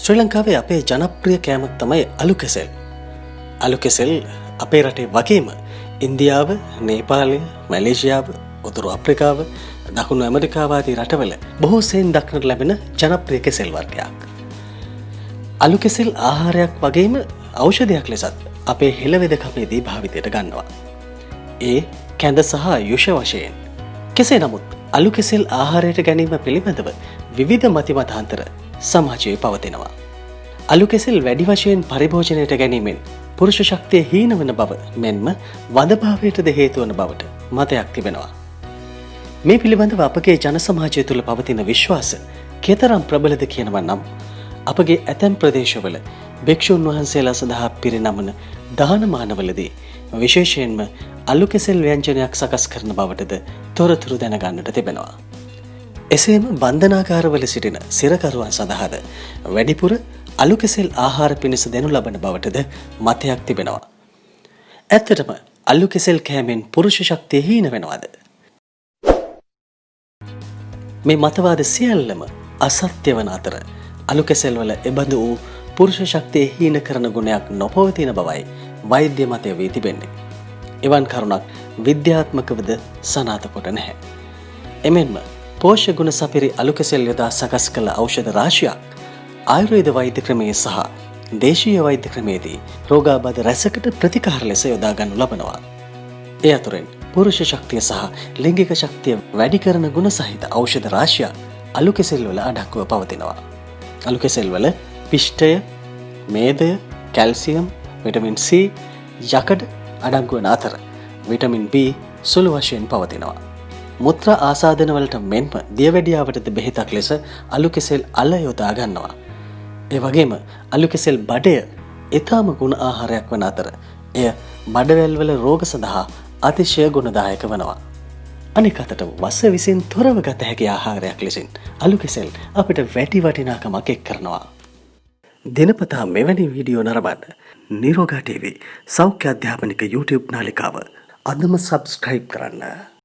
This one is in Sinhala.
ශ්‍රී ලංකාවේ අපේ ජනප්‍රිය කෑමක් තමයි අලු කෙසෙල්. අලු කෙසෙල් අපේ රටේ වගේම ඉන්දියාව, නේපාලය, මැලේසියාව, උතුරු අප්‍රිකාව, දකුණු ඇමරිකාව ආදී රටවල බොහෝ සෙයින් දක්නට ලැබෙන ජනප්‍රිය කෙසෙල් වර්ගයක්. අලු කෙසෙල් ආහාරයක් වගේම ඖෂධයක් ලෙසත් අපේ හෙළවෙදකමේදී භාවිතයට ගන්නවා. ඒ කැඳ සහ යුෂ වශයෙන්. කෙසේ නමුත් අලු කෙසෙල් ආහාරයට ගැනීම පිළිබඳව විවිධ මතිමතාන්තර සමාජයේ පවතිනවා. අලු කෙසෙල් වැඩි වශයෙන් පරිභෝජනයට ගැනීමෙන් පුරුෂ ශක්තිය හීන වන බව මෙන්ම වදභාවයටද හේතු වන බවට මතයක් තිබෙනවා. මේ පිළිබඳව අපගේ ජන සමාජය තුළ පවතින විශ්වාස කෙතරම් ප්‍රබලද කියනවා නම් අපගේ ඇතැම් ප්‍රදේශවල භික්ෂුන් වහන්සේලා සඳහා පිරිනමන දානමානවලදී විශේෂයෙන්ම අලු කෙසෙල් ව්‍යංජනයක් සකස් කරන බවටද තොරතුරු දැනගන්නට තිබෙනවා. එසේම බන්ධනාගාරවල සිටින සිරකරුවන් සඳහාද වැඩිපුර අලු කෙසෙල් ආහාර පිණිස දෙනු ලබන බවටද මතයක් තිබෙනවා. ඇත්තටම අලු කෙසෙල් කෑමෙන් පුරුෂ ශක්තිය හීන වෙනවද? මේ මතවාද සියල්ලම අසත්‍ය වන අතර අලු කෙසෙල් වල එබඳු වූ පුරුෂ ශක්තිය හීන කරන ගුණයක් නොපවතින බවයි වෛද්‍ය මතය වී තිබෙන්නේ. එවන් කරුණක් විද්‍යාත්මකවද සනාථ කොට නැහැ. එමෙන්ම පෝෂ්‍ය ගුණ සපිරි අලු කෙසෙල් යොදා සකස් කළ ඖෂධ රාශියක් ආයුර්වේද වෛද්‍ය ක්‍රමයේ සහ දේශීය වෛද්‍ය ක්‍රමයේදී රෝගාබාධ රැසකට ප්‍රතිකාර ලෙස යොදා ගන්නු ලබනවා. ඒ අතුරෙන් පුරුෂ ශක්තිය සහ ලිංගික ශක්තිය වැඩි කරන ගුණ සහිත ඖෂධ රාශියක් අලු කෙසෙල් වල අඩංගුව පවතිනවා. අලු කෙසෙල් වල පිෂ්ඨය, මේදය, කැල්සියම්, විටමින් C, යකඩ අඩංගු වන අතර විටමින් B සුළු වශයෙන් පවතිනවා. මුත්‍රා ආසාදන වලට මෙන්ම දියවැඩියාවටද බෙහෙතක් ලෙස අලු කෙසෙල් අල යොදා ගන්නවා. ඒ වගේම අලු කෙසෙල් බඩය ඊටම ගුණ ආහාරයක් වන අතර එය බඩවැල් වල රෝග සඳහා අතිශය ගුණදායක වනවා. අනෙක් අතට වස විසින් තොරව ගත හැකි ආහාරයක් ලෙසින් අලු කෙසෙල් අපිට වැඩි වටිනාකමක් එක් කරනවා. දිනපතා මෙවැනි වීඩියෝ නරඹන්න නිරෝගා TV සෞඛ්‍ය අධ්‍යාපනික YouTube නාලිකාව අදම සබ්ස්ක්‍රයිබ් කරන්න.